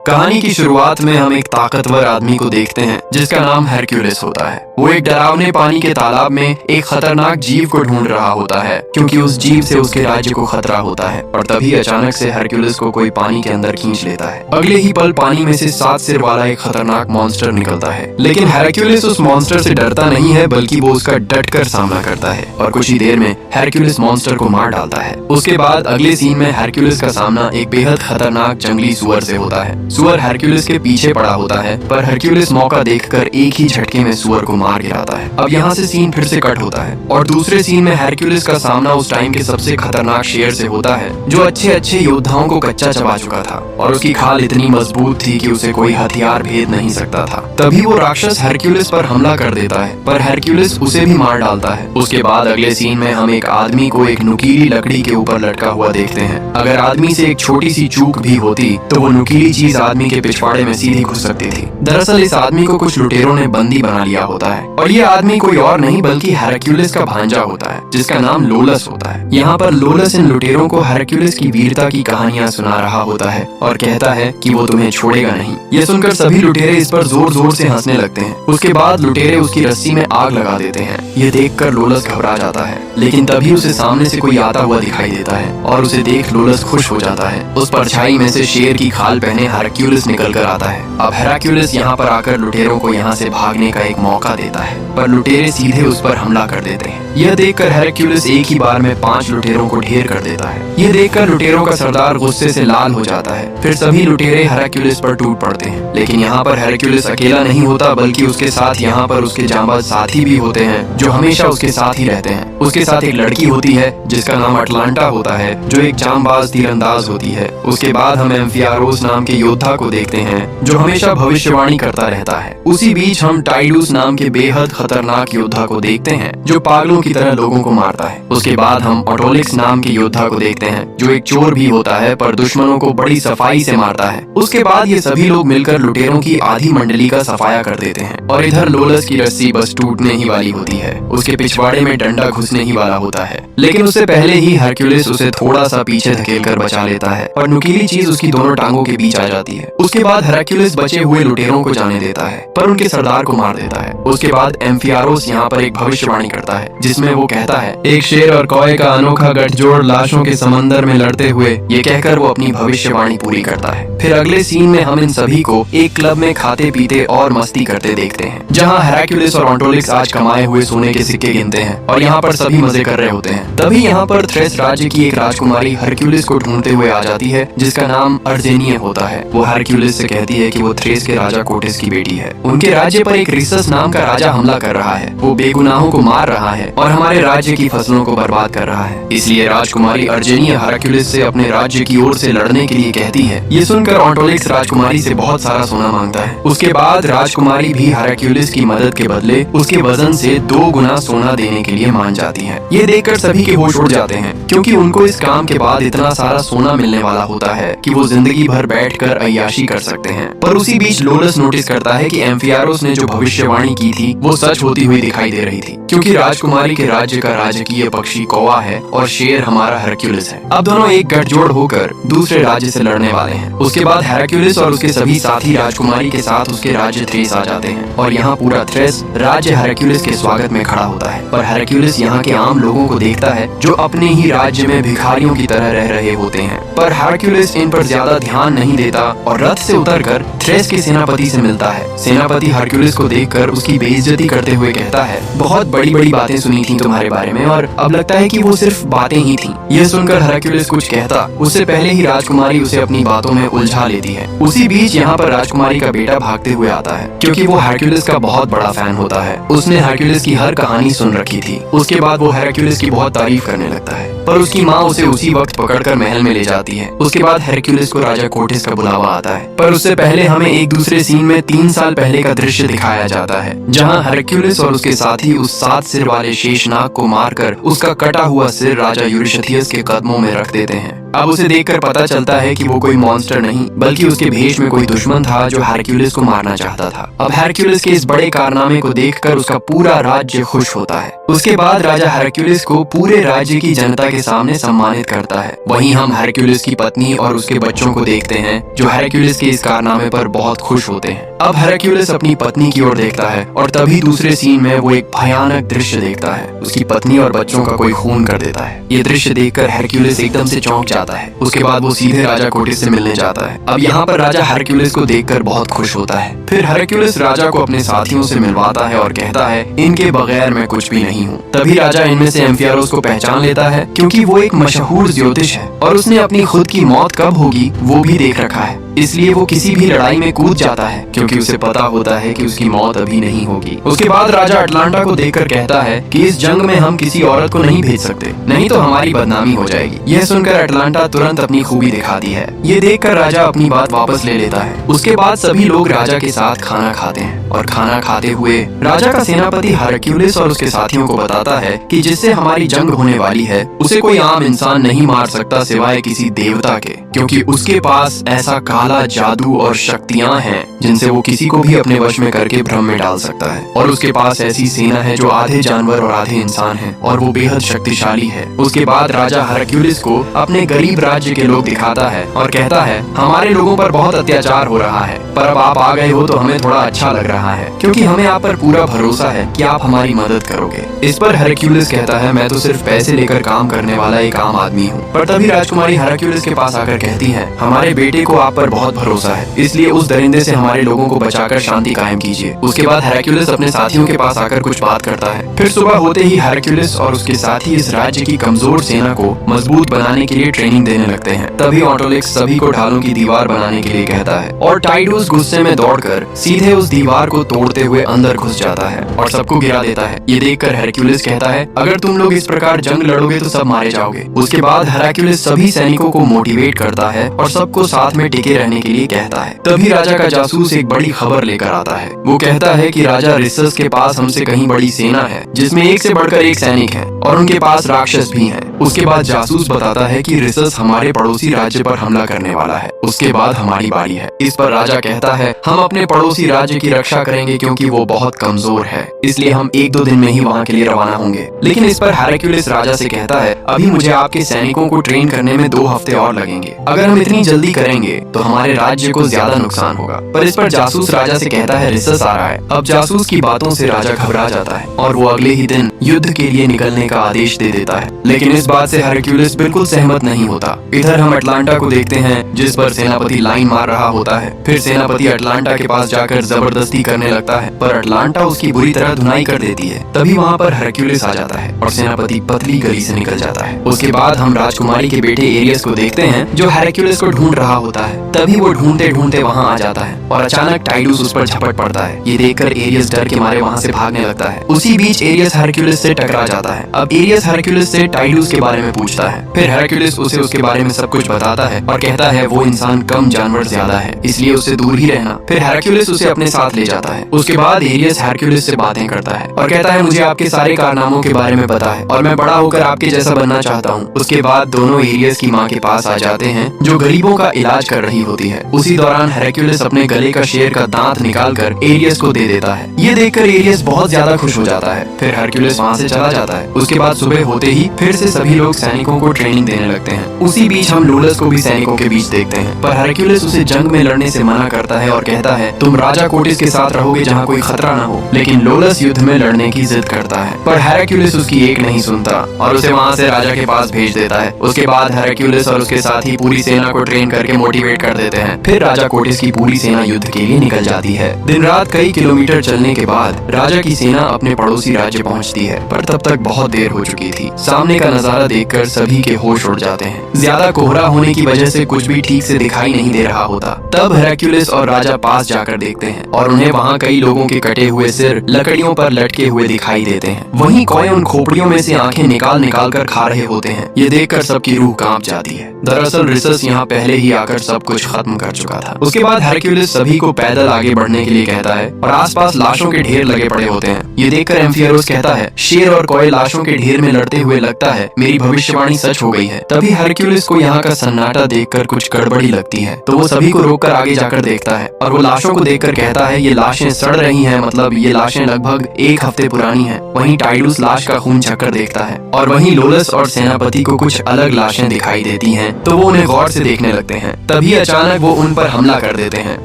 कहानी की शुरुआत में हम एक ताकतवर आदमी को देखते हैं जिसका नाम हेरक्युलिस होता है। वो एक डरावने पानी के तालाब में एक खतरनाक जीव को ढूंढ रहा होता है क्योंकि उस जीव से उसके राज्य को खतरा होता है। और तभी अचानक से हेरक्युलिस को कोई पानी के अंदर खींच लेता है। अगले ही पल पानी में से 7 सिर वाला एक खतरनाक मॉन्स्टर निकलता है, लेकिन हेरक्युलिस उस मॉन्स्टर से डरता नहीं है बल्कि वो उसका डटकर सामना करता है और कुछ ही देर में हेरक्युलिस मॉन्स्टर को मार डालता है। उसके बाद अगले सीन में हेरक्युलिस का सामना एक बेहद खतरनाक जंगली सुअर से होता है। सुअर हेरक्युलिस के पीछे पड़ा होता है, पर हेरक्युलिस मौका देखकर एक ही झटके में सुअर को मार गिराता है। अब यहाँ से सीन फिर से कट होता है और दूसरे सीन में हेरक्युलिस का सामना उस टाइम के सबसे खतरनाक शेर से होता है जो अच्छे योद्धाओं को कच्चा चबा चुका था और उसकी खाल इतनी मजबूत थी कि उसे कोई हथियार भेद नहीं सकता था। तभी वो राक्षस हेरक्युलिस पर हमला कर देता है, पर हेरक्युलिस उसे भी मार डालता है। उसके बाद अगले सीन में हम एक आदमी को एक नुकीली लकड़ी के ऊपर लटका हुआ देखते हैं। अगर आदमी से एक छोटी सी चूक भी होती तो वो नुकीली चीज आदमी के पिछवाड़े में सीधी घुस सकती थी। दरअसल इस आदमी को कुछ लुटेरों ने बंदी बना लिया होता है और ये आदमी कोई और नहीं बल्कि हेरक्युलिस का भांजा होता है जिसका नाम लोलस होता है। यहाँ पर लोलस इन लुटेरों को हेरक्युलिस की वीरता की कहानियां सुना रहा होता है और कहता है कि वो तुम्हें छोड़ेगा नहीं। ये सुनकर सभी लुटेरे इस पर जोर जोर से हंसने लगते हैं। उसके बाद लुटेरे उसकी रस्सी में आग लगा देते हैं। ये देखकर लोलस घबरा जाता है, लेकिन तभी उसे सामने से कोई आता हुआ दिखाई देता है और उसे देख लोलस खुश हो जाता है। उस परछाई में से शेर की खाल पहने हेरक्युलिस निकल कर आता है। अब हेरक्युलिस यहाँ पर आकर लुटेरों को यहाँ से भागने का एक मौका देता है, पर लुटेरे सीधे उस पर हमला कर देते हैं। यह देखकर हेरक्युलिस एक ही बार में 5 लुटेरों को ढेर कर देता है। यह देखकर लुटेरों का सरदार गुस्से से लाल हो जाता है। फिर सभी लुटेरे हेरक्युलिस पर टूट पड़ते हैं, लेकिन यहाँ पर हेरक्युलिस अकेला नहीं होता बल्कि उसके साथ यहाँ पर उसके जांबाज साथी भी होते हैं जो हमेशा उसके साथ ही रहते हैं। उसके साथ एक लड़की होती है जिसका नाम अटलांटा होता है जो एक जांबाज तीरंदाज होती है। उसके बाद हम एम्फियारोस नाम के योद्धा को देखते हैं जो हमेशा भविष्यवाणी करता रहता है। उसी बीच हम टाइडूस नाम के बेहद खतरनाक योद्धा को देखते हैं जो पागलों की तरह लोगों को मारता है। उसके बाद हम ऑटोलिक्स नाम के योद्धा को देखते हैं जो एक चोर भी होता है पर दुश्मनों को बड़ी सफाई से मारता है। उसके बाद ये सभी लोग मिलकर लुटेरों की आधी मंडली का सफाया कर देते हैं और इधर लोलस की रस्सी बस टूटने ही वाली होती है। उसके पिछवाड़े में डंडा घुसने ही वाला होता है, लेकिन उससे पहले ही हेरक्युलिस उसे थोड़ा सा पीछे धकेल कर बचा लेता है और नुकीली चीज उसकी दोनों टांगों के बीच आ जाती है। उसके बाद हेरक्युलिस बचे हुए लुटेरों को जाने देता है पर उनके सरदार को मार देता है। उसके बाद एम्फियारोस यहाँ पर एक भविष्यवाणी करता है जिसमें वो कहता है, एक शेर और कौए का अनोखा गठजोड़ लाशों के समंदर में लड़ते हुए। ये कहकर वो अपनी भविष्यवाणी पूरी करता है। फिर अगले सीन में हम इन सभी को एक क्लब में खाते पीते और मस्ती करते देखते हैं जहाँ हेरक्युलिस और ऑटोलिक्स आज कमाए हुए सोने के सिक्के गिनते हैं और यहाँ पर सभी मजे कर रहे होते हैं। तभी यहाँ पर थ्रेस राज्य की एक राजकुमारी हेरक्युलिस को ढूंढते हुए आ जाती है जिसका नाम अर्जेनिया होता है। वो हेरक्युलिस से कहती है कि वो थ्रेस के राजा कोटिस की बेटी है। उनके राज्य पर एक रिसस नाम का राजा हमला कर रहा है। वो बेगुनाहों को मार रहा है और हमारे राज्य की फसलों को बर्बाद कर रहा है। इसलिए राजकुमारी अर्जेनिया हेरक्युलिस से अपने राज्य की ओर से लड़ने के लिए कहती है। ये सुनकर ऑटोलिक्स राजकुमारी से बहुत सारा सोना मांगता है। उसके बाद राजकुमारी भी हेरक्युलिस की मदद के बदले उसके वजन से 2 गुना सोना देने के लिए मान जाती है। ये देखकर सभी के होश उड़ जाते हैं क्योंकि उनको इस काम के बाद इतना सारा सोना मिलने वाला होता है कि वो जिंदगी भर बैठकर अय्याशी कर सकते हैं। पर उसी बीच लोलस नोटिस करता है कि एम्फियारोस ने जो भविष्यवाणी की थी वो सच होती हुई दिखाई दे रही थी क्योंकि राजकुमारी के राज्य का राजकीय पक्षी कौवा है और शेर हमारा हेरक्युलिस है। अब दोनों एक गठजोड़ होकर दूसरे राज्य से लड़ने वाले हैं। उसके बाद हेरक्युलिस और उसके सभी साथी राजकुमारी के साथ उसके राज्य थ्रेस आ जाते हैं और यहाँ पूरा थ्रेस राज्य हेरक्युलिस के स्वागत में खड़ा होता है। पर हेरक्युलिस यहाँ के आम लोगों को देखता है जो अपने ही राज्य में भिखारियों की तरह रह रहे होते हैं। पर हेरक्युलिस इन पर ज्यादा ध्यान नहीं देता और रथ से उतरकर थ्रेस के सेनापति से मिलता है। सेनापति हेरक्युलिस को देखकर उसकी बेइज्जती करते हुए कहता है, बहुत बड़ी बड़ी बातें सुनी थी तुम्हारे बारे में और अब लगता है कि वो सिर्फ बातें ही थी। यह सुनकर हेरक्युलिस कुछ कहता उससे पहले ही राजकुमारी उसे अपनी बातों में उलझा लेती है। उसी बीच यहाँ पर राजकुमारी का बेटा भागते हुए आता है क्योंकि वो हेरक्युलिस का बहुत बड़ा फैन होता है। उसने हेरक्युलिस की हर कहानी सुन रखी थी। उसके बाद वो हेरक्युलिस की बहुत तारीफ करने लगता है, पर उसकी माँ उसे उसी वक्त पकड़कर महल में ले जाती है। उसके बाद हेरक्युलिस को राजा कोटिस का बुलावा आता है, पर उससे पहले हमें एक दूसरे सीन में 3 साल पहले का दृश्य दिखाया जाता है जहाँ हेरक्युलिस और उसके साथी उस 7 सिर वाले शेषनाग को मारकर उसका कटा हुआ सिर राजा यूरिशथियस के कदमों में रख देते हैं। अब उसे देखकर पता चलता है कि वो कोई मॉन्स्टर नहीं बल्कि उसके भेष में कोई दुश्मन था जो हेरक्युलिस को मारना चाहता था। अब हेरक्युलिस के इस बड़े कारनामे को देखकर उसका पूरा राज्य खुश होता है। उसके बाद राजा हेरक्युलिस को पूरे राज्य की जनता के सामने सम्मानित करता है। वहीं हम हेरक्युलिस की पत्नी और उसके बच्चों को देखते हैं जो हेरक्युलिस के इस कारनामे पर बहुत खुश होते हैं। अब हेरक्युलिस अपनी पत्नी की ओर देखता है और तभी दूसरे सीन में वो एक भयानक दृश्य देखता है। उसकी पत्नी और बच्चों का कोई खून कर देता है। ये दृश्य देखकर हेरक्युलिस एकदम से चौंक जाता है। उसके बाद वो सीधे राजा कोटिस से मिलने जाता है। अब यहाँ पर राजा हेरक्युलिस को देखकर बहुत खुश होता है। फिर हेरक्युलिस राजा को अपने साथियों से मिलवाता है और कहता है इनके बगैर मैं कुछ भी नहीं हूँ। तभी राजा इनमें से एम्फियारोस को पहचान लेता है क्योंकि वो एक मशहूर ज्योतिष है और उसने अपनी खुद की मौत कब होगी वो भी देख रखा है। इसलिए वो किसी भी लड़ाई में कूद जाता है क्योंकि उसे पता होता है कि उसकी मौत अभी नहीं होगी। उसके बाद राजा अटलांटा को देखकर कहता है कि इस जंग में हम किसी औरत को नहीं भेज सकते, नहीं तो हमारी बदनामी हो जाएगी। यह सुनकर अटलांटा तुरंत अपनी खूबी दिखाती है। ये देखकर राजा अपनी बात वापस ले लेता है। उसके बाद सभी लोग राजा के साथ खाना खाते हैं और खाना खाते हुए राजा का सेनापति हेरक्युलिस और उसके साथियों को बताता है कि जिससे हमारी जंग होने वाली है उसे कोई आम इंसान नहीं मार सकता सिवाय किसी देवता के, क्योंकि उसके पास ऐसा काला जादू और शक्तियां हैं जिनसे वो किसी को भी अपने वश में करके भ्रम में डाल सकता है। और उसके पास ऐसी सेना है जो आधे जानवर और आधे इंसान है और वो बेहद शक्तिशाली है। उसके बाद राजा हेरक्युलिस को अपने गरीब राज्य के लोग दिखाता है और कहता है हमारे लोगों पर बहुत अत्याचार हो रहा है, पर अब आप आ गए हो तो हमें थोड़ा अच्छा लग रहा है क्योंकि हमें आप पर पूरा भरोसा है कि आप हमारी मदद करोगे। इस पर हेरक्युलिस कहता है मैं तो सिर्फ पैसे लेकर काम करने वाला एक आम आदमी हूँ। पर तभी राजकुमारी हेरक्युलिस के पास आकर कहती है हमारे बेटे को आप पर बहुत भरोसा है, इसलिए उस दरिंदे से हमारे लोगों को बचाकर शांति कायम कीजिए। उसके बाद हेरक्युलिस अपने साथियों के पास आकर कुछ बात करता है। फिर सुबह होते ही हेरक्युलिस और उसके साथी इस राज्य की कमजोर सेना को मजबूत बनाने के लिए ट्रेनिंग देने लगते हैं। तभी ऑटोलिक्स सभी को ढालों की दीवार बनाने के लिए कहता है और टाइडूस गुस्से में दौड़कर सीधे उस दीवार को तोड़ते हुए अंदर घुस जाता है और सबको गिरा देता है। ये देखकर हेरक्युलिस कहता है अगर तुम लोग इस प्रकार जंग लड़ोगे तो सब मारे जाओगे। उसके बाद हेरक्युलिस सभी सैनिकों को मोटिवेट करता है और सबको साथ में टिके रहने के लिए कहता है। तभी राजा का जासूस एक बड़ी खबर लेकर आता है। वो कहता है कि राजा रिसस के पास हमसे कहीं बड़ी सेना है जिसमें एक से बढ़कर एक सैनिक है और उनके पास राक्षस भी हैं। उसके बाद जासूस बताता है कि रिसस हमारे पड़ोसी राज्य पर हमला करने वाला है, उसके बाद हमारी बारी है। इस पर राजा कहता है हम अपने पड़ोसी राज्य की रक्षा करेंगे क्योंकि वो बहुत कमजोर है, इसलिए हम 1-2 दिन में ही वहाँ के लिए रवाना होंगे। लेकिन इस पर हेरक्युलिस राजा से कहता है अभी मुझे आपके सैनिकों को ट्रेन करने में 2 हफ्ते और लगेंगे। अगर हम इतनी जल्दी करेंगे तो हमारे राज्य को ज्यादा नुकसान होगा। पर इस पर जासूस राजा से कहता है रिसस आ रहा है। अब जासूस की बातों से राजा घबरा जाता है और वो अगले ही दिन युद्ध के लिए निकलने का आदेश दे देता है। लेकिन इस बात से हेरक्युलिस बिल्कुल सहमत नहीं होता। इधर हम अटलांटा को देखते हैं जिस पर सेनापति लाइन मार रहा होता है। फिर सेनापति अटलांटा के पास जाकर जबरदस्ती करने लगता है पर अटलांटा उसकी बुरी तरह धुनाई कर देती है। तभी वहाँ पर हेरक्युलिस आ जाता है और सेनापति पतली गली से निकल जाता है। उसके बाद हम राजकुमारी के बेटे एरियस को देखते हैं जो हेरक्युलिस को ढूंढ रहा होता है। तभी वो ढूंढते ढूंढते वहाँ आ जाता है और अचानक टाइडूस उस पर झपट पड़ता है। ये देखकर एरियस डर के मारे वहाँ से भागने लगता है। उसी बीच एरियस हेरक्युलिस से टकरा जाता है। अब एरियस हेरक्युलिस से टाइडूस के बारे में पूछता है। फिर हेरक्युलिस उसे उसके बारे में सब कुछ बताता है और कहता है वो इंसान कम जानवर ज्यादा है, इसलिए उससे दूर ही रहना। फिर हेरक्युलिस उसे अपने साथ ले जाता है। उसके बाद एरियस हेरक्युलिस से बातें करता है और कहता है मुझे आपके सारे कारनामों के बारे में पता है और मैं बड़ा होकर आपके जैसा बनना चाहता हूँ। उसके बाद दोनों एरियस की माँ के पास आ जाते हैं जो गरीबों का इलाज कर रही होती है। उसी दौरान हेरक्युलिस अपने गले का शेर का दांत निकालकर एरियस को दे देता है। ये देखकर एरियस बहुत ज्यादा खुश हो जाता है। फिर हेरक्युलिस वहाँ से चला जाता है। उसके बाद सुबह होते ही फिर से सभी लोग सैनिकों को ट्रेनिंग देने लगते हैं। उसी बीच हम लोलस को भी सैनिकों के बीच देखते हैं, पर हेरक्युलिस उसे जंग में लड़ने से मना करता है और कहता है तुम राजा कोटिस के साथ रहोगे जहाँ कोई खतरा न हो। लेकिन लोलस युद्ध में लड़ने की जिद करता है, पर हेरक्युलिस उसकी एक नहीं सुनता और उसे वहाँ से राजा के पास भेज देता है। उसके बाद हेरक्युलिस और उसके साथी पूरी सेना को ट्रेन करके मोटिवेट कर देते हैं। फिर राजा कोटिस की पूरी सेना युद्ध के लिए निकल जाती है। दिन रात कई किलोमीटर चलने के बाद राजा की सेना अपने पड़ोसी राज्य पहुंचती है, पर तब तक बहुत देर हो चुकी थी। सामने का नजारा देखकर सभी के होश उड़ जाते हैं। ज्यादा कोहरा होने की वजह से कुछ भी ठीक से दिखाई नहीं दे रहा होता। तब हेरक्युलिस और राजा पास जाकर देखते हैं और उन्हें वहाँ कई लोगों के कटे हुए सिर लकड़ियों पर लटके हुए दिखाई देते हैं। वहीं कॉय उन खोपड़ियों में से आंखें निकाल निकाल कर खा रहे होते हैं। ये देखकर सबकी रूह कांप जाती है। दरअसल रिसस यहाँ पहले ही आकर सब कुछ खत्म कर चुका था। उसके बाद हेरक्युलिस सभी को पैदल आगे बढ़ने के लिए कहता है और आसपास लाशों के ढेर लगे पड़े होते हैं। ये देखकर एम्फियरोस कहता है, शेर और कॉय लाशों के ढेर में लड़ते हुए लगता है मेरी भविष्यवाणी सच हो गई है। तभी हेरक्युलिस को यहाँ का सन्नाटा देखकर कुछ गड़बड़ी लगती है, तो वो सभी को रोककर आगे जाकर देखता है और वो लाशों को देखकर कहता है ये लाशें सड़ रही हैं, मतलब ये लाशें लगभग 1 हफ्ते पुरानी हैं। वहीं टाइडुस लाश का खून चक्कर देखता है और वहीं लोलस और सेनापति को कुछ अलग लाशें दिखाई देती हैं, तो वो उन्हें गौर से देखने लगते हैं। तभी अचानक वो उन पर हमला कर देते हैं।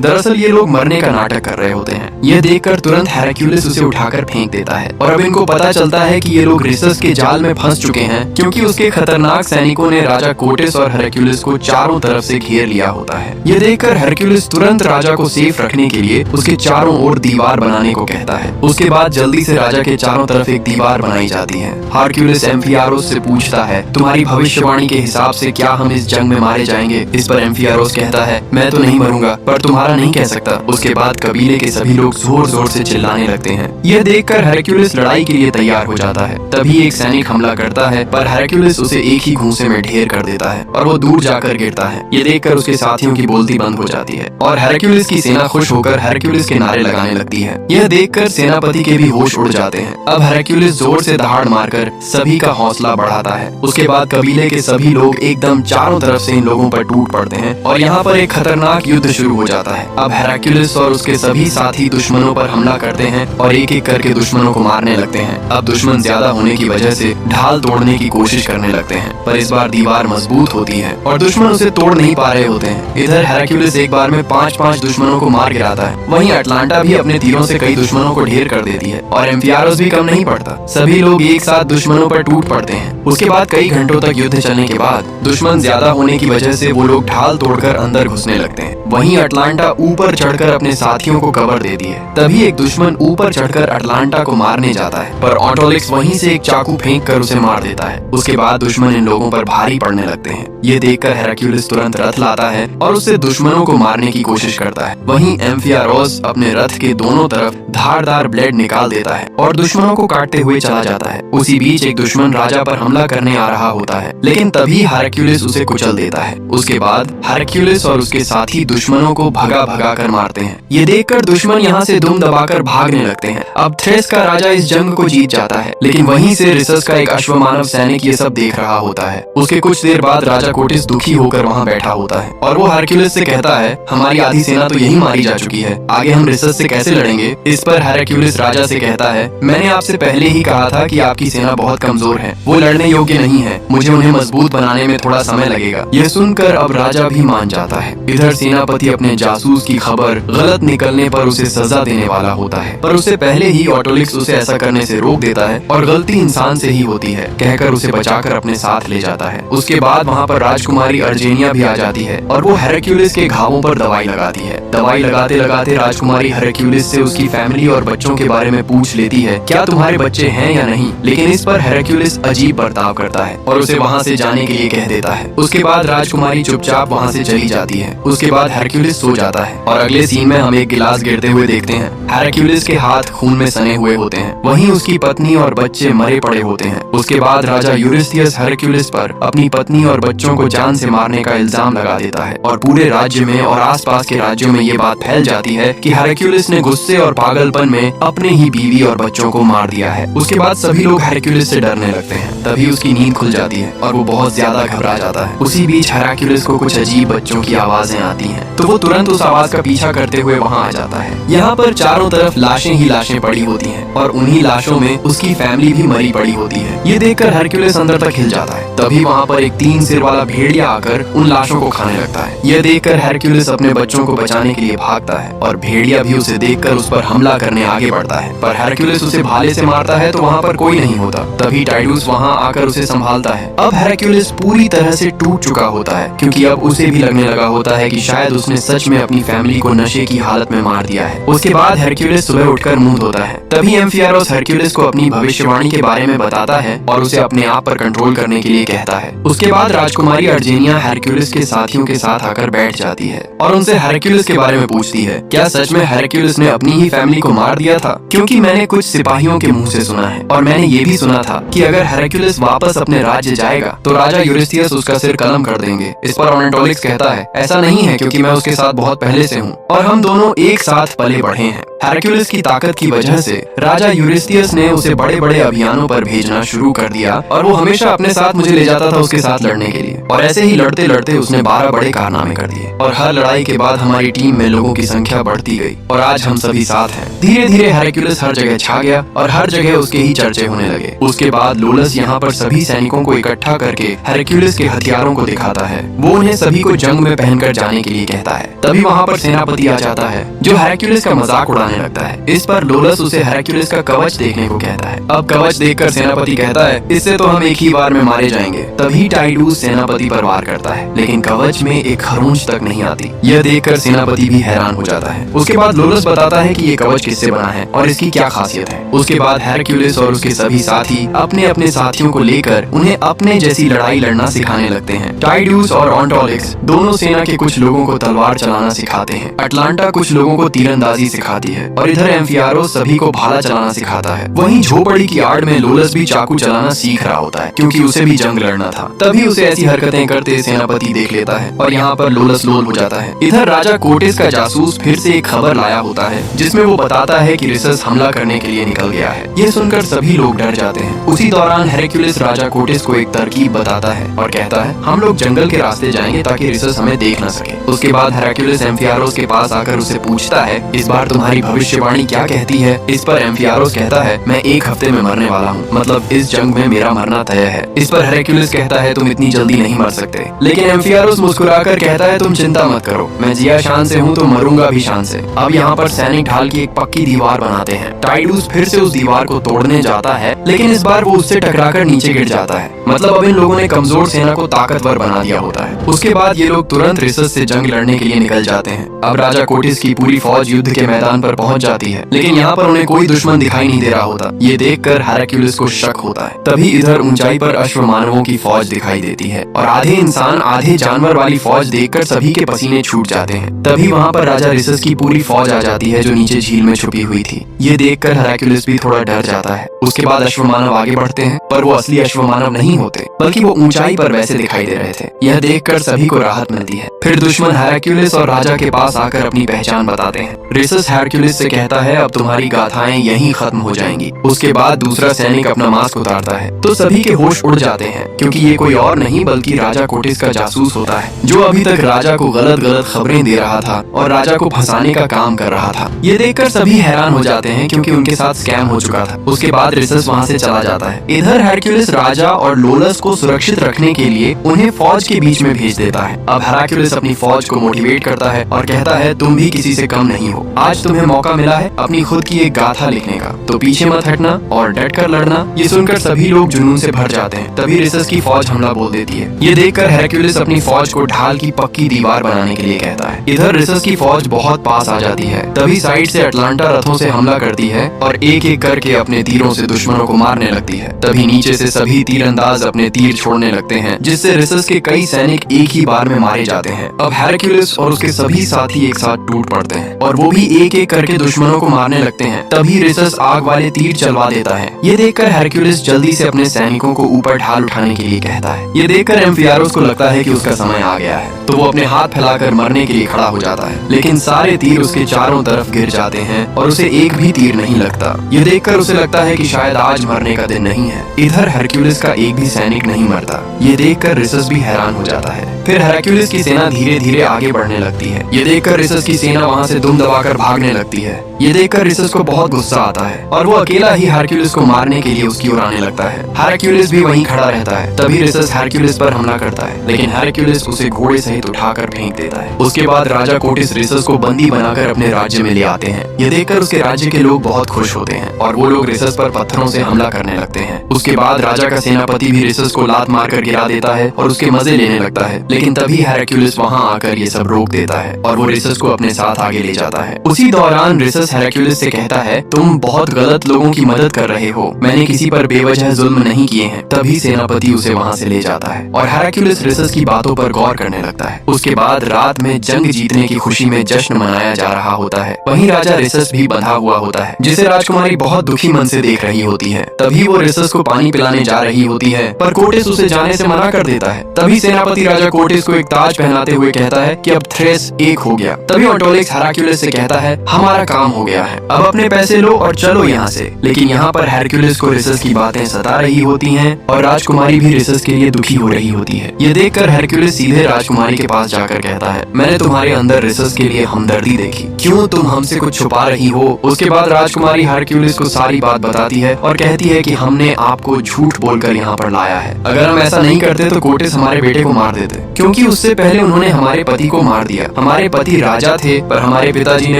दरअसल ये लोग मरने का नाटक कर रहे होते हैं। यह देखकर तुरंत हेरक्युलिस उसे उठाकर फेंक देता है और अब इनको पता चलता है कि ये लोग रिसस के जाल में फंस चुके हैं, क्योंकि उसके खतरनाक सैनिकों ने राजा कोटिस और हेरक्युलिस को चारों तरफ से घेर लिया होता है। ये देखकर हेरक्युलिस तुरंत राजा को सेफ रखने के लिए उसके चारों ओर दीवार बनाने को कहता है। उसके बाद जल्दी से राजा के चारों तरफ एक दीवार बनाई जाती है। हेरक्युलिस एम्फियारोस से पूछता है, तुम्हारी भविष्यवाणी के हिसाब से क्या हम इस जंग में मारे जाएंगे? इस पर एम्फियारोस कहता है, मैं तो नहीं मरूंगा, पर तुम्हारा नहीं कह सकता। उसके बाद कबीले के सभी लोग जोर जोर से चिल्लाने लगते हैं। यह देखकर हेरक्युलिस लड़ाई के लिए तैयार हो जाता है। तभी एक सैनिक हमला करता है, पर हेरक्युलिस उसे एक ही घूंसे में ढेर कर देता है और वो दूर जाकर गिरता है। ये देखकर उसके साथियों की बोलती बंद हो जाती है और हेरक्युलिस की सेना खुश होकर हेरक्युलिस के नारे लगाने लगती है। यह देखकर सेनापति के भी होश उड़ जाते हैं। अब हेरक्युलिस जोर से दहाड़ मारकर सभी का हौसला बढ़ाता है। उसके बाद कबीले के सभी लोग एकदम चारों तरफ से इन लोगों पर टूट पड़ते हैं और यहाँ पर एक खतरनाक युद्ध शुरू हो जाता है। अब हेरक्युलिस और उसके सभी साथी दुश्मनों पर हमला करते हैं और एक एक करके दुश्मनों को मारने लगते हैं। अब दुश्मन ज्यादा होने की वजह से ढाल तोड़ने की कोशिश करने लगते हैं, पर इस बार दीवार मजबूत होती है और दुश्मन उसे तोड़ नहीं पा रहे होते हैं। इधर हेरक्युलिस एक बार में 5-5 दुश्मनों को मार गिराता है। वहीं अटलांटा भी अपने तीरों से कई दुश्मनों को ढेर कर देती है और एम्फियारोस भी कम नहीं पड़ता। सभी लोग एक साथ दुश्मनों पर टूट पड़ते हैं। उसके बाद कई घंटों तक युद्ध चलने के बाद दुश्मन ज्यादा होने की वजह से वो लोग ढाल तोड़कर अंदर घुसने लगते हैं। वहीं अटलांटा ऊपर चढ़कर अपने साथियों को कवर देती है। तभी एक दुश्मन ऊपर चढ़कर अटलांटा को मारने जाता है, पर ऑटोलिक्स वहीं से एक चाकू फेंक कर उसे मार देता है। उसके बाद दुश्मन इन लोगों पर भारी पड़ने लगते हैं। ये देखकर हेरक्युलिस तुरंत रथ लाता है और उससे दुश्मनों को मारने की कोशिश करता है। वहीं एम्फियारोस अपने रथ के दोनों तरफ धारदार ब्लेड निकाल देता है और दुश्मनों को काटते हुए चला जाता है। उसी बीच एक दुश्मन राजा पर हमला करने आ रहा होता है, लेकिन तभी हेरक्युलिस उसे कुचल देता है। उसके बाद हेरक्युलिस और उसके साथी दुश्मनों को भगा भगा कर मारते हैं। ये देखकर दुश्मन यहाँ से दुम दबाकर भागने लगते हैं। अब थ्रेस का राजा इस जंग को जीत जाता है, लेकिन वहीं से रिसस का एक अश्वमानव सैनिक ये सब देख रहा होता है। उसके कुछ देर बाद राजा कोटिस दुखी होकर वहाँ बैठा होता है और वो हेरक्युलिस से कहता है, हमारी आधी सेना तो यही मारी जा चुकी है, आगे हम रिसस से कैसे लड़ेंगे? इस पर हेरक्युलिस राजा से कहता है, मैंने आपसे पहले ही कहा था कि आपकी सेना बहुत कमजोर है, वो लड़ने योग्य नहीं है, मुझे उन्हें मजबूत बनाने में थोड़ा समय लगेगा। यह सुनकर अब राजा भी मान जाता है। इधर सेनापति अपने जासूस की खबर गलत निकलने पर उसे सजा देने वाला होता है, पर उससे पहले ही ऑटोलिक्स उसे ऐसा करने से रोक देता है और गलती इंसान से ही होती है कहकर उसे बचाकर अपने साथ ले जाता है। उसके बाद वहाँ पर राजकुमारी अर्जेनिया भी आ जाती है और वो हेरक्युलिस के घावों पर दवाई लगाती है। दवाई लगाते लगाते राजकुमारी हेरक्युलिस से उसकी फैमिली और बच्चों के बारे में पूछ लेती है, क्या तुम्हारे बच्चे हैं या नहीं? लेकिन इस पर हेरक्युलिस अजीब बर्ताव करता है और उसे वहाँ से जाने के लिए कह देता है। उसके बाद राजकुमारी चुपचाप वहाँ से चली जाती है। उसके बाद हेरक्युलिस सो जाता है और अगले सीन में हम एक गिलास गिरते हुए देखते हैं। हेरक्युलिस के हाथ खून में सने हुए होते हैं, वहीं उसकी पत्नी और बच्चे मरे पड़े होते हैं। उसके बाद राजा यूरिस्थियस हेरक्युलिस पर अपनी पत्नी और बच्चों को जान से मारने का इल्जाम लगा देता है और पूरे राज्य में और आसपास के राज्यों में ये बात फैल जाती है कि हेरक्युलिस ने गुस्से और पागलपन में अपने ही बीवी और बच्चों को मार दिया है। उसके बाद सभी लोग हेरक्युलिस से डरने लगते हैं। तभी उसकी नींद खुल जाती है और वो बहुत ज्यादा घबरा जाता है। उसी बीच हेरक्युलिस को कुछ अजीब बच्चों की आवाजें आती हैं, तो वो तुरंत उस आवाज का पीछा करते हुए वहाँ आ जाता है। यहाँ पर चारों तरफ लाशें ही लाशें पड़ी होती हैं और उन्हीं लाशों में उसकी फैमिली भी मरी पड़ी होती है। ये देखकर हेरक्युलिस अंदर तक हिल जाता है। तभी वहाँ पर एक 3 सिर वाला भेड़िया आकर उन लाशों को खाने लगता है। यह देखकर हेरक्युलिस अपने बच्चों को बचाने के लिए भागता है और भेड़िया भी उसे देखकर उस पर हमला करने आगे बढ़ता है, पर हेरक्युलिस उसे भाले से मारता है तो वहाँ पर कोई नहीं होता। तभी टाइडुस वहाँ आकर उसे संभालता है। अब हेरक्युलिस पूरी तरह से टूट चुका होता है, क्योंकि अब उसे भी लगने लगा होता है कि शायद उसने सच में अपनी फैमिली को नशे की हालत में मार दिया है। उसके बाद हेरक्युलिस सुबह उठकर मुंह धोता है। तभी एम्फियारोस हेरक्युलिस को अपनी भविष्यवाणी के बारे में बताता है और उसे अपने आप पर कंट्रोल करने के लिए कहता है। उसके बाद राजकुमारी अर्जेनिया हेरक्युलिस के साथियों के साथ आकर बैठ जाती है और उनसे हेरक्युलिस के बारे में पूछती है, क्या सच में हेरक्युलिस ने अपनी ही फैमिली को मार दिया था? क्योंकि मैंने कुछ सिपाहियों के मुंह से सुना है और मैंने ये भी सुना था कि अगर हेरक्युलिस वापस अपने राज्य जाएगा तो राजा यूरिस्थियस उसका सिर कलम कर देंगे। इस पर ऑर्निथोलॉजिस्ट कहता है, ऐसा नहीं है क्योंकि मैं उसके साथ बहुत पहले से हूँ और हम दोनों एक साथ पले बढ़े हैं। हेरक्युलिस की ताकत की वजह से राजा यूरिस्थियस ने उसे बड़े बड़े अभियानों पर भेजना शुरू कर दिया और वो हमेशा अपने साथ मुझे ले जाता था उसके साथ लड़ने के लिए। और ऐसे ही लड़ते लड़ते उसने 12 बड़े कारनामे कर दिए और हर लड़ाई के बाद हमारी टीम में लोगों की संख्या बढ़ती गई और आज हम सभी साथ हैं। धीरे धीरे हेरक्युलिस हर जगह छा गया और हर जगह उसके ही चर्चे होने लगे। उसके बाद लोलस यहाँ पर सभी सैनिकों को इकट्ठा करके हेरक्युलिस के हथियारों को दिखाता है। वो उन्हें सभी को जंग में पहनकर जाने के लिए कहता है। तभी वहाँ पर सेनापति आ जाता है जो हेरक्युलिस का मजाक उड़ाने लगता है। इस पर लोलस उसे हेरक्युलिस का कवच देखने को कहता है। अब कवच देखकर सेनापति कहता है, इससे तो हम एक ही बार में मारे जाएंगे। तभी टाइडूस सेनापति पर वार करता है लेकिन कवच में एक खरोंच तक नहीं आती। यह देखकर सेनापति भी हैरान हो जाता है। उसके बाद लोलस बताता है कि ये कवच किससे बना है और इसकी क्या खासियत है। उसके बाद हेरक्युलिस और उसके सभी साथी अपने अपने साथियों को लेकर उन्हें अपने जैसी लड़ाई लड़ना सिखाने लगते हैं। टाइडूस और ऑर्निथोलॉजिस्ट दोनों सेना के कुछ लोगों को तलवार चलाना सिखाते हैं। अटलांटा कुछ लोगों को तीरंदाजी सिखाती है और इधर एम्फियारोस सभी को भाला चलाना सिखाता है। वहीं झोपड़ी की आड़ में लोलस भी चाकू चलाना सीख रहा होता है क्योंकि उसे भी जंग लड़ना था। तभी उसे ऐसी हरकतें करते सेनापति देख लेता है और यहाँ पर लोलस लोल हो जाता है। इधर राजा कोटिस का जासूस फिर से एक खबर लाया होता है जिसमें वो बताता है कि रिसस हमला करने के लिए निकल गया है। ये सुनकर सभी लोग डर जाते हैं। उसी दौरान हेरक्युलिस राजा कोटिस को एक तरकीब बताता है और कहता है, हम लोग जंगल के रास्ते जाएंगे ताकि रिसस हमें देख न सके। उसके बाद हेरक्युलिस एम्फियारोस के पास आकर उसे पूछता है, इस बार तुम्हारी भविष्यवाणी क्या कहती है? इस पर एम्फियारोस कहता है, मैं 1 हफ्ते में मरने वाला हूँ, मतलब इस जंग में मेरा मरना तय है। इस पर हेरक्युलिस कहता है, तुम इतनी जल्दी नहीं मर सकते। लेकिन एम्फियारोस मुस्कुराकर कहता है, तुम चिंता मत करो, मैं जिया शान से हूँ तो मरूंगा भी शान से। अब यहाँ पर सैनिक ढाल की एक पक्की दीवार बनाते हैं। टाइडूस फिर से उस दीवार को तोड़ने जाता है लेकिन इस बार वो उससे टकराकर नीचे गिर जाता है। मतलब अब इन लोगों ने कमजोर सेना को ताकतवर बना दिया होता है। उसके बाद ये लोग तुरंत रिसस से जंग लड़ने के लिए निकल जाते हैं। अब राजा कोटिस की पूरी फौज युद्ध के मैदान पर पहुंच जाती है लेकिन यहाँ पर उन्हें कोई दुश्मन दिखाई नहीं दे रहा होता। ये देखकर हेरक्युलिस को शक होता है। तभी इधर ऊंचाई पर अश्वमानवों की फौज दिखाई देती है और आधे इंसान आधे जानवर वाली फौज देखकर सभी के पसीने छूट जाते हैं। तभी वहाँ पर राजा रिसस की पूरी फौज आ जाती है जो नीचे झील में छुपी हुई थी। ये देखकर हेरक्युलिस भी थोड़ा डर जाता है। उसके बाद अश्वमानव आगे बढ़ते हैं पर वो असली अश्वमानव नहीं होते बल्कि वो ऊंचाई पर वैसे दिखाई दे रहे थे। यह देखकर सभी को राहत मिलती है। फिर दुश्मन हेरक्युलिस और राजा के पास आकर अपनी पहचान बताते हैं। रिसस हेरक्युलिस से कहता है, अब तुम्हारी गाथाएं यहीं खत्म हो जाएंगी। उसके बाद दूसरा सैनिक अपना मास्क उतारता है तो सभी के होश उड़ जाते हैं क्योंकि ये कोई और नहीं बल्कि राजा कोटिस का जासूस होता है जो अभी तक राजा को गलत गलत खबरें दे रहा था और राजा को फंसाने का काम कर रहा था। ये देखकर सभी हैरान हो जाते हैं क्योंकि उनके साथ स्कैम हो चुका था। उसके बाद रिसस वहाँ से चला जाता है। इधर हेरक्युलिस राजा और लोलस को सुरक्षित रखने के लिए उन्हें फौज के बीच में भेज देता है। अब हेरक्युलिस अपनी फौज को मोटिवेट करता है और कहता है, तुम भी किसी से कम नहीं हो। आज तुम्हें मौका मिला है अपनी खुद की एक गाथा लिखने का, तो पीछे मत हटना और डट कर लड़ना। ये सुनकर सभी लोग जुनून से भर जाते हैं। तभी रिसस की फौज हमला बोल देती है। ये देखकर हेरक्युलिस अपनी फौज को ढाल की पक्की दीवार बनाने के लिए कहता है। इधर रिसस की फौज बहुत पास आ जाती है। तभी साइड से अटलांटा रथों से हमला करती है और एक एक करके अपने तीरों से दुश्मनों को मारने लगती है। तभी नीचे से सभी तीरंदाज अपने तीर छोड़ने लगते हैं जिससे रिसस के कई सैनिक एक ही बार में मारे जाते हैं। अब हेरक्युलिस और उसके सभी साथी एक साथ टूट पड़ते हैं और वो भी एक एक करके दुश्मनों को मारने लगते हैं। तभी रिसस आग वाले तीर चलवा देता है। ये देखकर हेरक्युलिस जल्दी से अपने सैनिकों को ऊपर ढाल उठाने के लिए कहता है। ये देखकर एम्फियारोस को लगता है कि उसका समय आ गया है तो वो अपने हाथ फैलाकर मरने के लिए खड़ा हो जाता है लेकिन सारे तीर उसके चारों तरफ गिर जाते हैं और उसे एक भी तीर नहीं लगता। ये देखकर उसे लगता है कि शायद आज मरने का दिन नहीं है। इधर हेरक्युलिस का एक भी सैनिक नहीं मरता। ये देखकर रिसस भी हैरान हो जाता है। फिर हेरक्युलिस की सेना धीरे धीरे आगे बढ़ने लगती है। ये देखकर रिसस की सेना वहाँ से दुम दबाकर भागने लगती है। ये देखकर रिसस को बहुत गुस्सा आता है और वो अकेला ही हेरक्युलिस को मारने के लिए उसकी ओर आने लगता है। हेरक्युलिस भी वहीं खड़ा रहता है। तभी रिसस हेरक्युलिस पर हमला करता है लेकिन हेरक्युलिस उसे घोड़े सहित उठाकर फेंक देता है। उसके बाद राजा कोटिस रिसस को बंदी बनाकर अपने राज्य में ले आते हैं। ये देखकर उसके राज्य के लोग बहुत खुश होते हैं और वो लोग रिसस पर पत्थरों से हमला करने लगते हैं। उसके बाद राजा का सेनापति भी रिसस को लात मारकर गिरा देता है और उसके मजे लेने लगता है लेकिन तभी हेरक्युलिस वहाँ आकर ये सब रोक देता है और वो रिसस को अपने साथ आगे ले जाता है। उसी दौरान रिसस कोटेस हेराक्यूलिस से कहता है, तुम बहुत गलत लोगों की मदद कर रहे हो, मैंने किसी पर बेवजह जुल्म नहीं किए हैं। तभी सेनापति उसे वहाँ से ले जाता है और हेराक्यूलिस रिसस की बातों पर गौर करने लगता है। उसके बाद रात में जंग जीतने की खुशी में जश्न मनाया जा रहा होता है। वहीं राजा रिसस भी बंधा हुआ होता है, जिसे राजकुमारी बहुत दुखी मन से देख रही होती है। तभी वो रिसस को पानी पिलाने जा रही होती है, पर कोटेस उसे जाने से मना कर देता है। तभी सेनापति राजा कोटेस को एक ताज पहनाते हुए कहता है कि अब थ्रेस एक हो गया। तभी ऑटोलिक्स हेराक्यूलिस से कहता है, हमारा काम हो गया है, अब अपने पैसे लो और चलो यहाँ से। लेकिन यहाँ पर हेरक्यूलिस को रिसस की बातें सता रही होती हैं और राजकुमारी भी रिसस के लिए दुखी हो रही होती है। ये देखकर हेरक्यूलिस सीधे राजकुमारी के पास जाकर कहता है, मैंने तुम्हारे अंदर रिसस के लिए हमदर्दी देखी, क्यों तुम हमसे कुछ छुपा रही हो? उसके बाद राजकुमारी हेरक्यूलिस को सारी बात बताती है और कहती है कि हमने आपको झूठ बोलकर यहाँ पर लाया है। अगर हम ऐसा नहीं करते तो कोटेस हमारे बेटे को मार देते, क्योंकि उससे पहले उन्होंने हमारे पति को मार दिया। हमारे पति राजा थे, पर हमारे पिताजी ने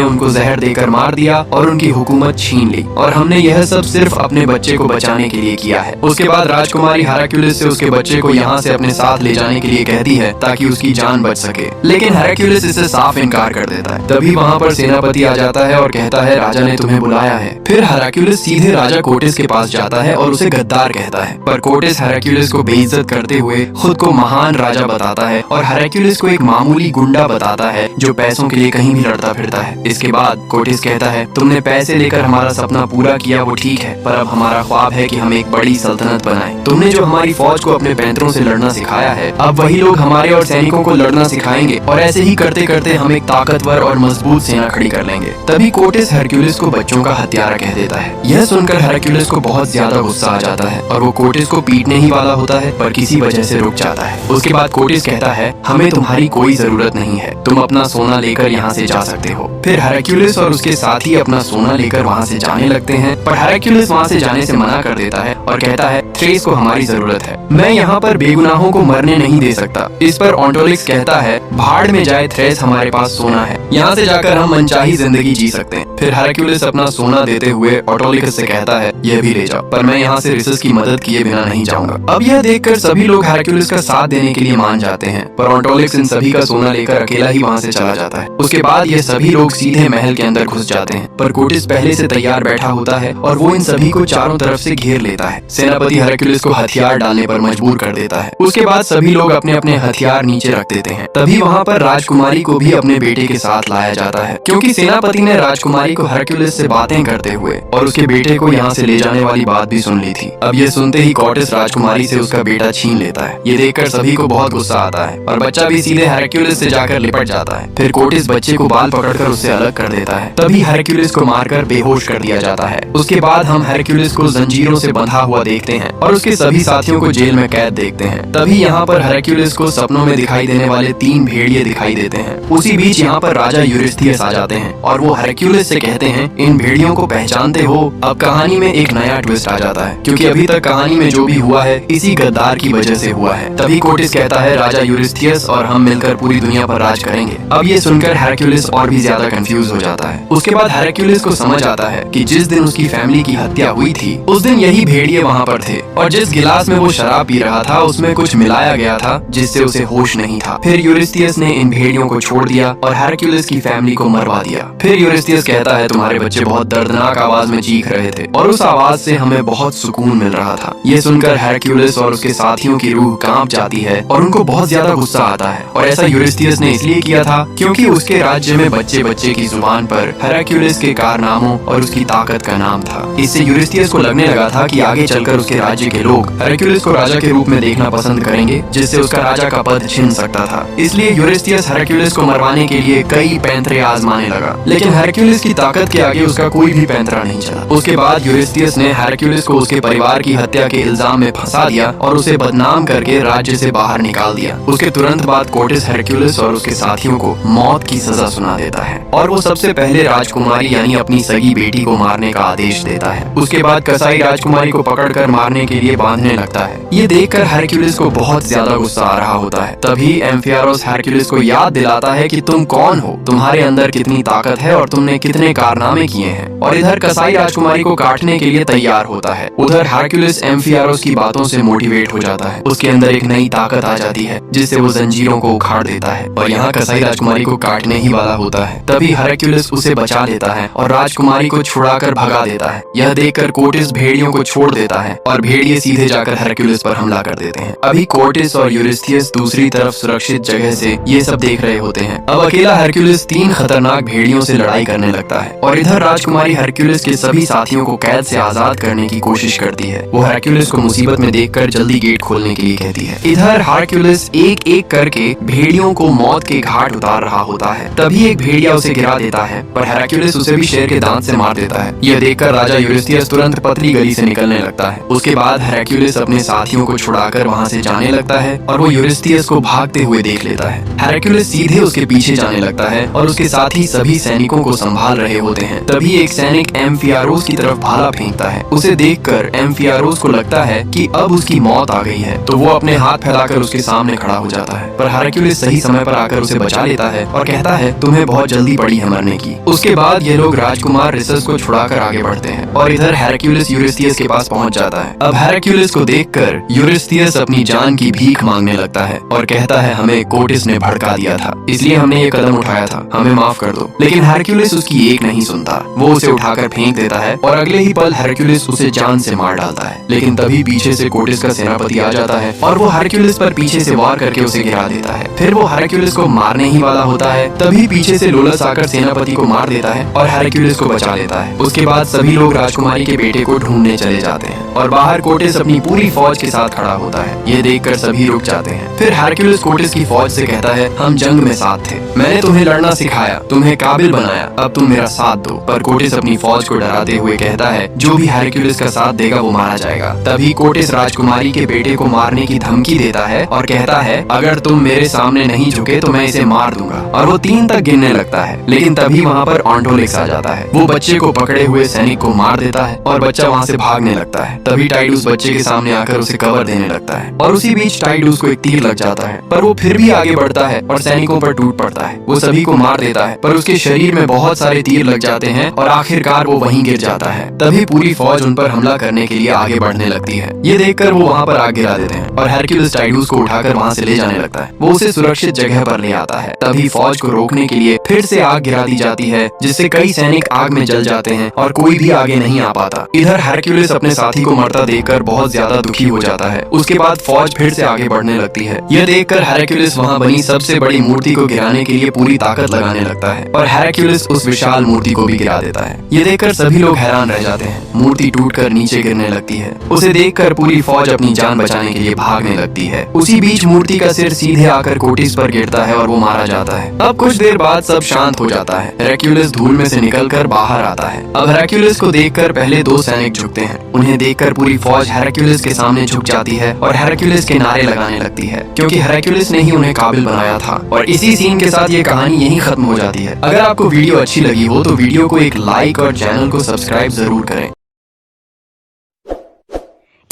उनको जहर देकर मार दिया और उनकी हुकूमत छीन ली, और हमने यह सब सिर्फ अपने बच्चे को बचाने के लिए किया है। उसके बाद राजकुमारी हेराक्यूलिस से उसके बच्चे को यहाँ से अपने साथ ले जाने के लिए कहती है ताकि उसकी जान बच सके, लेकिन हेराक्यूलिस इससे साफ इनकार कर देता है। तभी वहाँ पर सेनापति आ जाता है और कहता है, राजा ने तुम्हें बुलाया है। फिर हेराक्यूलिस सीधे राजा कोटेस के पास जाता है और उसे गद्दार कहता है, पर कोटेस हेराक्यूलिस को बेइज्जत करते हुए खुद को महान राजा बताता है और हेराक्यूलिस को एक मामूली गुंडा बताता है जो पैसों के लिए कहीं भी लड़ता फिरता है। इसके बाद कोटेस कहता है, तुमने पैसे लेकर हमारा सपना पूरा किया वो ठीक है, पर अब हमारा ख्वाब है कि हम एक बड़ी सल्तनत बनाएं। तुमने जो हमारी फौज को अपने पैंतरों से लड़ना सिखाया है, अब वही लोग हमारे और सैनिकों को लड़ना सिखाएंगे, और ऐसे ही करते करते हम एक ताकतवर और मजबूत सेना खड़ी कर लेंगे। तभी कोटेस हेरक्यूलिस को बच्चों का हत्यारा कह देता है। यह सुनकर हेरक्यूलिस को बहुत ज्यादा गुस्सा आ जाता है और वो कोटेस को पीटने ही वाला होता है, पर किसी वजह से रुक जाता है। उसके बाद कोटेस कहता है, हमें तुम्हारी कोई जरूरत नहीं है, तुम अपना सोना लेकर यहाँ से जा सकते हो। फिर हेराक्यूलिस और उसके साथी अपना सोना लेकर वहाँ से जाने लगते हैं, पर हेराक्यूलिस वहाँ से जाने से मना कर देता है और कहता है, थ्रेस को हमारी जरूरत है, मैं यहाँ पर बेगुनाहों को मरने नहीं दे सकता। इस पर ऑटोलिक्स कहता है, भाड़ में जाए थ्रेस, हमारे पास सोना है, यहाँ से जाकर हम मनचाही जिंदगी जी सकते हैं। फिर हेराक्यूलिस अपना सोना देते हुए ऑटोलिक्स से कहता है, यह भी ले जाओ, पर मैं यहाँ से रिसस की मदद किए बिना नहीं जाऊंगा। अब यह देखकर सभी लोग हेराक्यूलिस का साथ देने के लिए मान जाते हैं, पर ऑटोलिक्स इन सभी का सोना लेकर अकेला ही वहाँ से चला जाता है। उसके बाद ये सभी लोग सीधे महल के अंदर घुस जाते हैं, पर कोटेस पहले से तैयार बैठा होता है और वो इन सभी को चारों तरफ से घेर लेता है। सेनापति हेराक्यूलिस को हथियार डालने पर मजबूर कर देता है। उसके बाद सभी लोग अपने अपने हथियार नीचे रख देते हैं। तभी वहाँ पर राजकुमारी को भी अपने बेटे के साथ लाया जाता है, क्योंकि सेनापति ने राजकुमारी को हेराक्यूलिस से बातें करते हुए और उसके बेटे को यहाँ से ले जाने वाली बात भी सुन ली थी। अब ये सुनते ही कोटेस राजकुमारी से उसका बेटा छीन लेता है। ये देखकर सभी को बहुत गुस्सा आता है और बच्चा भी सीधे हेराक्यूलिस से जाकर लिपट जाता है। फिर कोटेस बच्चे को बाल पकड़कर उससे अलग कर देता है। तभी हेराक्यूलिस को मारकर बेहोश कर दिया जाता है। उसके बाद हम हेराक्यूलिस को जंजीरों से बंधा हुआ देखते हैं और उसके सभी साथियों को जेल में कैद देखते हैं। तभी यहाँ पर हेराक्यूलिस को सपनों में दिखाई देने वाले 3 भेड़िए दिखाई देते हैं। उसी बीच यहाँ पर राजा यूरिस्थियस आ जाते हैं और वो हेराक्यूलिस से कहते हैं, इन भेड़ियों को पहचानते हो? अब कहानी में एक नया ट्विस्ट आ जाता है, क्योंकि अभी तक कहानी में जो भी हुआ है इसी गद्दार की वजह से हुआ है। तभी कोटेस कहता है, राजा यूरिस्थियस और हम मिलकर पूरी दुनिया पर राज करेंगे। अब ये सुनकर हेराक्यूलिस और भी ज्यादा कंफ्यूज हो जाता है। उसके बाद हेराक्यूलिस को समझ आता है कि जिस दिन उसकी फैमिली की हत्या हुई थी उस दिन यही भेड़िए वहाँ पर थे, और जिस गिलास में वो शराब पी रहा था उसमें कुछ मिलाया गया था जिससे उसे होश नहीं था। फिर यूरिस्थियस ने इन भेड़ियों को छोड़ दिया और हेराक्यूलिस की फैमिली को मरवा दिया। फिर यूरिस्थियस कहता है, तुम्हारे बच्चे बहुत दर्दनाक आवाज में चीख रहे थे और उस आवाज से हमें बहुत सुकून मिल रहा था। ये सुनकर हेराक्यूलिस और उसके साथियों की रूह कांप जाती है और उनको बहुत ज्यादा गुस्सा आता है, और ऐसा यूरिस्थियस ने इसलिए किया था क्योंकि उसके राज्य में बच्चे बच्चे की जुबान पर हेराक्यूलिस के कारनामों और उसकी ताकत का नाम था। इससे यूरिस्थियस को लगने लगा था कि आगे चलकर उसके राज्य के लोग हेराक्यूलिस को राजा के रूप में देखना पसंद करेंगे, जिससे उसका राजा का पद छिन सकता था। इसलिए यूरिस्थियस हेराक्यूलिस को मरवाने के लिए कई पैंतरे आजमाने लगा, लेकिन हेराक्यूलिस की ताकत के आगे उसका कोई भी पैंतरा नहीं चला। उसके बाद यूरिस्थियस ने हेराक्यूलिस को उसके परिवार की हत्या के इल्जाम में फंसा दिया और उसे बदनाम करके राज्य से बाहर निकाल दिया। उसके तुरंत बाद कोटेस हेराक्यूलिस और उसके साथियों को मौत की सजा सुना देता है और वो सबसे पहले राजकुमारी यानी अपनी सगी बेटी को मारने का आदेश देता है। उसके बाद कसाई राजकुमारी को पकड़कर मारने करने के लिए बांधने लगता है। ये देखकर हेरक्युलिस को बहुत ज्यादा गुस्सा आ रहा होता है। तभी एम्फियारोस हेरक्युलिस को याद दिलाता है कि तुम कौन हो, तुम्हारे अंदर कितनी ताकत है और तुमने कितने कारनामे किए हैं। और इधर कसाई राजकुमारी को काटने के लिए तैयार होता है। उधर हेरक्युलिस एम्फियारोस की बातों से मोटिवेट हो जाता है। उसके अंदर एक नई ताकत आ जाती है जिससे वो जंजीरों को उखाड़ देता है और यहाँ कसाई राजकुमारी को काटने ही वाला होता है। तभी हेरक्युलिस उसे बचा लेता है और राजकुमारी को छुड़ाकर भगा देता है। यह देखकर कोर्टिस भेड़ियों को छोड़ देता है और भेड़िए सीधे जाकर हेरक्युलिस पर हमला कर देते हैं। अभी कोर्टिस और यूरिस्थियस दूसरी तरफ सुरक्षित जगह से ये सब देख रहे होते हैं। अब अकेला हेरक्युलिस 3 खतरनाक भेड़ियों से लड़ाई करने लगता है और इधर राजकुमारी हेरक्युलिस के सभी साथियों को कैद से आजाद करने की कोशिश करती है। वो हेरक्युलिस को मुसीबत में देखकर जल्दी गेट खोलने के लिए कहती है। इधर हेरक्युलिस एक एक करके भेड़ियों को मौत के घाट उतार रहा होता है। तभी एक भेड़िया उसे गिरा देता है पर हेरक्युलिस उसे भी शेर के दांत से मार देता है। यह देखकर राजा यूरिस्थियस तुरंत पतली गली से निकलने लगता है। उसके बाद हेरक्युलिस अपने साथियों को छुड़ाकर वहाँ से जाने लगता है और वो यूरिस्थियस को भागते हुए देख लेता है। हेरक्युलिस सीधे उसके पीछे जाने लगता है और उसके साथी सभी सैनिकों को संभाल रहे होते हैं। तभी एक सैनिक एम्फियारोस की तरफ भाला फेंकता है। उसे देखकर एम्फियारोस को लगता है कि अब उसकी मौत आ गई है, तो वो अपने हाथ फैलाकर उसके सामने खड़ा हो जाता है। पर हेरक्युलिस सही समय पर आकर उसे बचा लेता है और कहता है तुम्हें बहुत जल्दी पड़ी है मरने की। उसके बाद ये लोग राजकुमार रिसस को छुड़ाकर आगे बढ़ते हैं और इधर हेरक्युलिस यूरिस्थियस के पास पहुंच जाता है। अब हेरक्युलिस को देखकर यूरिस्थियस अपनी जान की भीख मांगने लगता है और कहता है हमें कोर्टिस ने भड़का दिया था, इसलिए हमने ये कदम उठाया था, हमें माफ कर दो। लेकिन हेरक्युलिस उसकी एक नहीं सुनता। वो उसे उठाकर फेंक देता है और अगले ही पल हेरक्युलिस उसे जान से मार डालता है। लेकिन तभी पीछे से कोर्टिस का सेनापति आ जाता है और वो हेरक्युलिस पर पीछे से वार करके उसे गिरा देता है। फिर वो हेरक्युलिस को मारने ही वाला होता है, तभी पीछे से लोलस आकर सेनापति को मार देता है और हेरक्युलिस को बचा लेता है। उसके बाद सभी लोग राजकुमारी के बेटे को ढूंढने चले जाते हैं और बाहर कोर्टिस अपनी पूरी फौज के साथ खड़ा होता है। ये देखकर सभी रुक जाते हैं। फिर हेरक्युलिस कोर्टिस की फौज से कहता है हम जंग में साथ थे, मैंने तुम्हें लड़ना सिखाया, तुम्हें काबिल बनाया, अब तुम मेरा साथ दो। पर कोर्टिस अपनी फौज को डराते हुए कहता है जो भी हेरक्युलिस का साथ देगा वो मारा जाएगा। तभी कोर्टिस राजकुमारी के बेटे को मारने की धमकी देता है और कहता है अगर तुम मेरे सामने नहीं झुके तो मैं इसे मार दूंगा। और वो 3 तक गिनने लगता है। लेकिन तभी वहाँ पर ऑन्टोलिक्स आ जाता है। वो बच्चे को पकड़े हुए सैनिक को मार देता है और बच्चा वहाँ से भागने लगता है। तभी टाइडूस बच्चे के सामने आकर उसे कवर देने लगता है और उसी बीच टाइडूस को एक तीर लग जाता है, पर वो फिर भी आगे बढ़ता है और सैनिकों पर टूट पड़ता है। वो सभी को मार देता है पर उसके शरीर में बहुत सारे तीर लग जाते हैं और आखिरकार वो वहीं गिर जाता है। तभी पूरी फौज उन पर हमला करने के लिए आगे बढ़ने लगती है। ये देखकर वो वहाँ पर आग गिरा देते हैं और हेरक्युलिस टाइडूस को उठाकर वहाँ से ले जाने लगता है। वो उसे सुरक्षित जगह पर ले आता है। तभी फौज को रोकने के लिए फिर से आग गिरा दी जाती है जिससे कई सैनिक आग में जल जाते हैं और कोई भी आगे नहीं आ पाता। इधर हेरक्युलिस अपने साथी को मरता देखकर बहुत ज्यादा दुखी हो जाता है। उसके बाद फौज फिर से आगे बढ़ने लगती है। यह देखकर हेरक्युलिस वहाँ बनी सबसे बड़ी मूर्ति को गिराने के लिए पूरी ताकत लगाने लगता है और हेरक्युलिस उस विशाल मूर्ति को भी गिरा देता है। ये देखकर सभी लोग हैरान रह जाते हैं। मूर्ति टूटकर नीचे गिरने लगती है। उसे देखकर पूरी फौज अपनी जान बचाने के लिए भागने लगती है। उसी बीच मूर्ति का सिर सीधे आकर कोर्टिस पर गिरता है और वो मारा जाता है। अब कुछ देर बाद सब शांत हो जाता है। हेरक्युलिस धूल में से निकलकर बाहर आता है। अब हेरक्युलिस को देखकर पहले 2 सैनिक झुकते हैं। उन्हें देखकर पूरी फौज हेरक्युलिस के सामने झुक जाती है और हेरक्युलिस के नारे लगाने लगती है क्योंकि हेरक्युलिस ने ही उन्हें काबिल बनाया था। और इसी सीन के साथ ये कहानी यहीं खत्म हो जाती है। अगर आपको वीडियो अच्छी लगी हो तो वीडियो को एक लाइक और चैनल को सब्सक्राइब जरूर करें।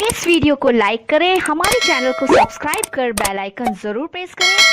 इस वीडियो को लाइक करें, हमारे चैनल को सब्सक्राइब कर बेल आइकन जरूर प्रेस करें